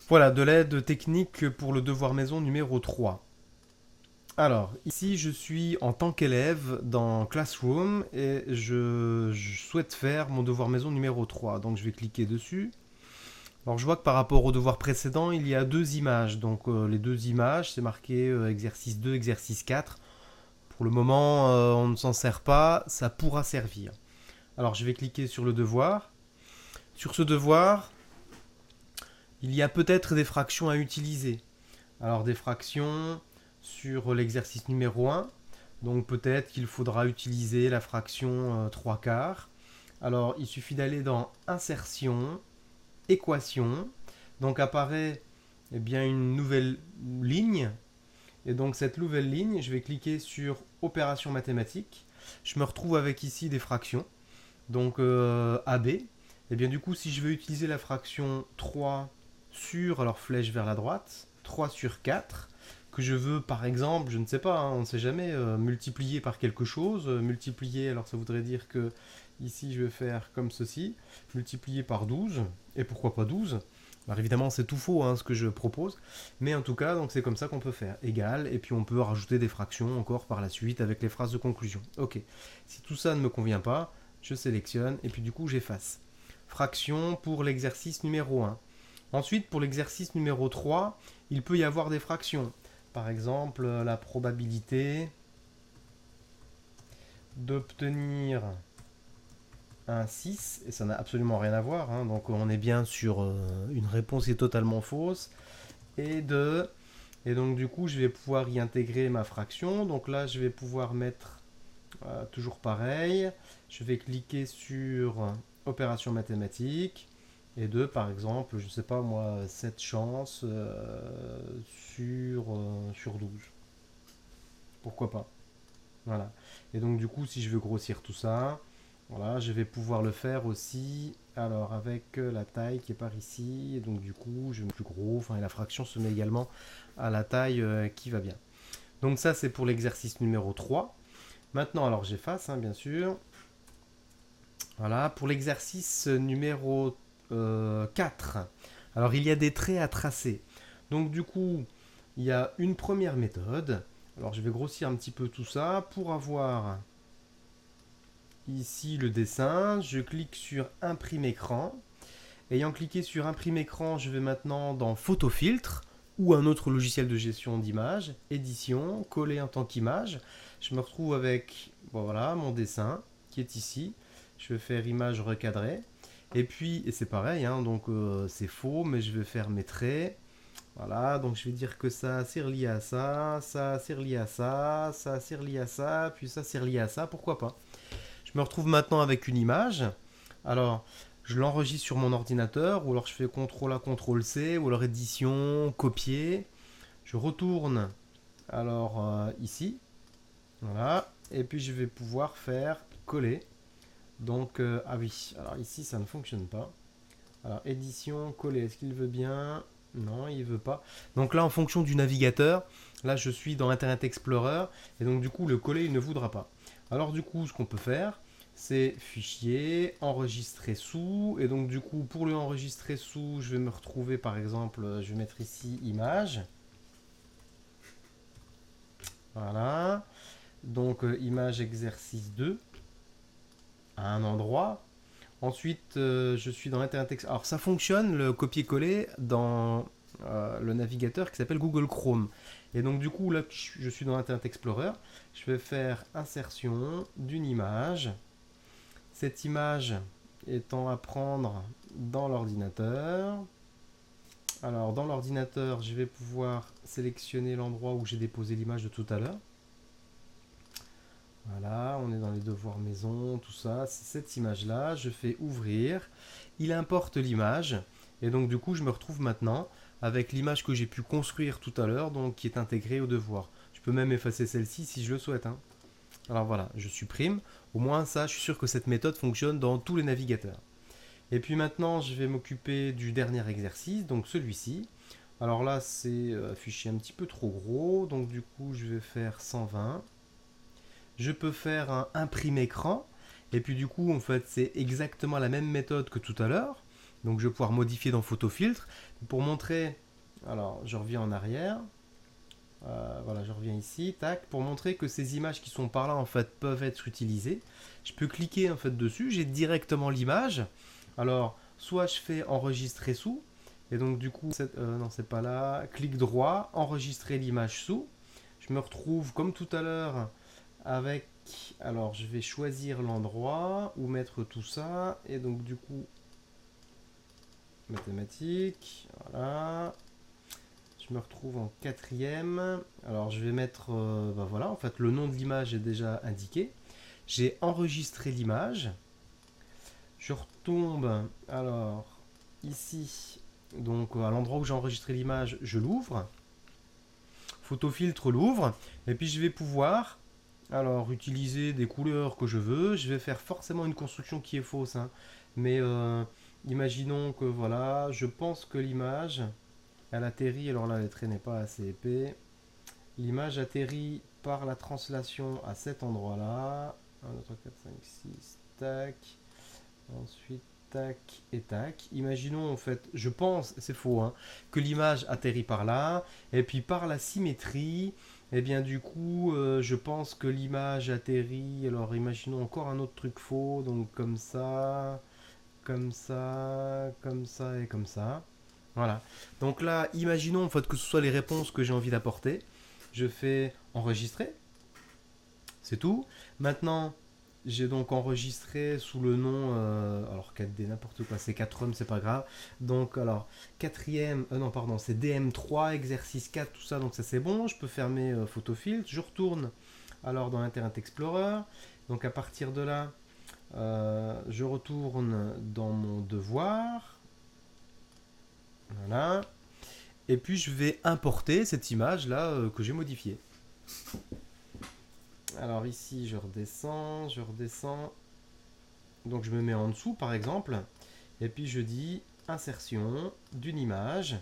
Voilà, de l'aide technique pour le devoir maison numéro 3. Alors, ici, je suis en tant qu'élève dans Classroom et je souhaite faire mon devoir maison numéro 3. Donc, je vais cliquer dessus. Alors, je vois que par rapport au devoir précédent, il y a deux images. Donc, les deux images, c'est marqué exercice 2, exercice 4. Pour le moment, on ne s'en sert pas. Ça pourra servir. Alors, je vais cliquer sur le devoir. Sur ce devoir, il y a peut-être des fractions à utiliser. Alors des fractions sur l'exercice numéro 1. Donc peut-être qu'il faudra utiliser la fraction 3 quarts. Alors il suffit d'aller dans Insertion, Équation. Donc apparaît bien, une nouvelle ligne. Et donc cette nouvelle ligne, je vais cliquer sur Opération mathématique. Je me retrouve avec ici des fractions. Donc AB. Et bien du coup, si je veux utiliser la fraction 3 sur, alors flèche vers la droite, 3 sur 4, que je veux par exemple, je ne sais pas, hein, on ne sait jamais, multiplier par quelque chose. Multiplier, alors ça voudrait dire que ici je vais faire comme ceci, multiplier par 12, et pourquoi pas 12. Alors évidemment c'est tout faux, hein, ce que je propose, mais en tout cas donc c'est comme ça qu'on peut faire, égal, et puis on peut rajouter des fractions encore par la suite avec les phrases de conclusion. Ok, si tout ça ne me convient pas, je sélectionne et puis du coup j'efface. Fraction pour l'exercice numéro 1. Ensuite, pour l'exercice numéro 3, il peut y avoir des fractions. Par exemple, la probabilité d'obtenir un 6, et ça n'a absolument rien à voir, hein, donc on est bien sur une réponse qui est totalement fausse, et et donc du coup je vais pouvoir y intégrer ma fraction. Donc là je vais pouvoir mettre toujours pareil, je vais cliquer sur opération mathématique, et par exemple, je ne sais pas moi, 7 chances sur 12. Pourquoi pas. Voilà. Et donc du coup, si je veux grossir tout ça, voilà, je vais pouvoir le faire aussi. Alors avec la taille qui est par ici, et donc du coup, je mets plus gros, enfin, et la fraction se met également à la taille qui va bien. Donc ça, c'est pour l'exercice numéro 3. Maintenant, alors j'efface, hein, bien sûr. Voilà, pour l'exercice numéro 4. Alors, il y a des traits à tracer. Donc, du coup, il y a une première méthode. Alors, je vais grossir un petit peu tout ça pour avoir ici le dessin. Je clique sur Imprime écran. Ayant cliqué sur Imprime écran, je vais maintenant dans Photo filtre ou un autre logiciel de gestion d'image, édition, coller en tant qu'image. Je me retrouve avec, bon, voilà, mon dessin qui est ici. Je vais faire image recadrée. Et puis, et c'est pareil, hein, donc c'est faux, mais je vais faire mes traits. Voilà, donc je vais dire que ça c'est relié à ça, ça c'est relié à ça, ça c'est relié à ça, puis ça c'est relié à ça, pourquoi pas. Je me retrouve maintenant avec une image. Alors, je l'enregistre sur mon ordinateur, ou alors je fais CTRL A, CTRL C, ou alors édition, copier. Je retourne alors ici, voilà, et puis je vais pouvoir faire coller. Donc, ah oui, alors ici ça ne fonctionne pas. Alors, édition, coller, est-ce qu'il veut bien? Non, il veut pas. Donc là, en fonction du navigateur, là je suis dans Internet Explorer, et donc du coup le coller il ne voudra pas. Alors du coup, ce qu'on peut faire, c'est fichier, enregistrer sous, et donc du coup pour le enregistrer sous, je vais me retrouver par exemple, je vais mettre ici image. Voilà. Donc image exercice 2 à un endroit. Ensuite, je suis dans Internet Explorer. Alors, ça fonctionne, le copier-coller, dans le navigateur qui s'appelle Google Chrome. Et donc, du coup, là, je suis dans Internet Explorer. Je vais faire insertion d'une image. Cette image étant à prendre dans l'ordinateur. Alors, dans l'ordinateur, je vais pouvoir sélectionner l'endroit où j'ai déposé l'image de tout à l'heure. Voilà, on est dans les devoirs maison, tout ça. C'est cette image-là. Je fais ouvrir. Il importe l'image. Et donc, du coup, je me retrouve maintenant avec l'image que j'ai pu construire tout à l'heure, donc qui est intégrée au devoir. Je peux même effacer celle-ci si je le souhaite, hein. Alors voilà, je supprime. Au moins, ça, je suis sûr que cette méthode fonctionne dans tous les navigateurs. Et puis maintenant, je vais m'occuper du dernier exercice, donc celui-ci. Alors là, c'est un fichier un petit peu trop gros. Donc, du coup, je vais faire 120. Je peux faire un imprime écran, et puis du coup en fait c'est exactement la même méthode que tout à l'heure. Donc je vais pouvoir modifier dans photo filtre. Pour montrer, alors je reviens en arrière. Voilà, je reviens ici, tac, pour montrer que ces images qui sont par là en fait peuvent être utilisées. Je peux cliquer en fait dessus, j'ai directement l'image. Alors, soit je fais enregistrer sous, et donc du coup, non c'est pas là, clic droit, enregistrer l'image sous. Je me retrouve comme tout à l'heure avec, alors je vais choisir l'endroit où mettre tout ça, et donc du coup, mathématiques, voilà. Je me retrouve en quatrième. Alors je vais mettre, bah voilà, en fait le nom de l'image est déjà indiqué. J'ai enregistré l'image. Je retombe, alors ici, donc à l'endroit où j'ai enregistré l'image, je l'ouvre. Photofiltre l'ouvre. Et puis je vais pouvoir, alors utiliser des couleurs que je veux. Je vais faire forcément une construction qui est fausse, hein. Mais imaginons que voilà, je pense que l'image... Elle atterrit, alors là, le trait n'est pas assez épais. L'image atterrit par la translation à cet endroit-là. 1, 2, 3, 4, 5, 6, tac. Ensuite, tac et tac. Imaginons en fait, je pense, c'est faux, hein, que l'image atterrit par là. Et puis par la symétrie, et bien du coup, je pense que l'image atterrit. Alors imaginons encore un autre truc faux. Donc comme ça, comme ça, comme ça et comme ça. Voilà. Donc là, imaginons en fait que ce soit les réponses que j'ai envie d'apporter. Je fais enregistrer. C'est tout. Maintenant, j'ai donc enregistré sous le nom, alors 4D, n'importe quoi, c'est 4 c'est pas grave. Donc, alors, quatrième, non, pardon, c'est DM3, exercice 4, tout ça, donc ça c'est bon. Je peux fermer photofiltre. Je retourne alors dans Internet Explorer. Donc, à partir de là, je retourne dans mon devoir. Voilà. Et puis je vais importer cette image là que j'ai modifiée. Alors ici je redescends, je redescends. Donc je me mets en dessous par exemple. Et puis je dis insertion d'une image.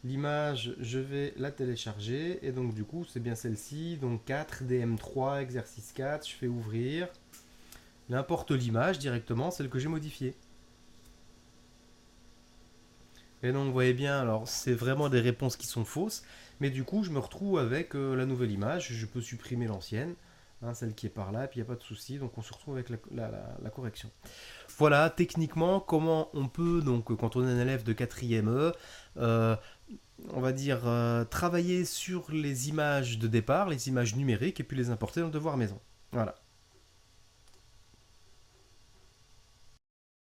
L'image je vais la télécharger. Et donc du coup c'est bien celle-ci. Donc 4 DM3 exercice 4. Je fais ouvrir. Il importe l'image directement, celle que j'ai modifiée. Et donc vous voyez bien, alors c'est vraiment des réponses qui sont fausses, mais du coup je me retrouve avec la nouvelle image, je peux supprimer l'ancienne, hein, celle qui est par là, et puis il n'y a pas de souci, donc on se retrouve avec la correction. Voilà techniquement comment on peut, donc quand on est un élève de 4e E, on va dire travailler sur les images de départ, les images numériques, et puis les importer dans le devoir maison. Voilà.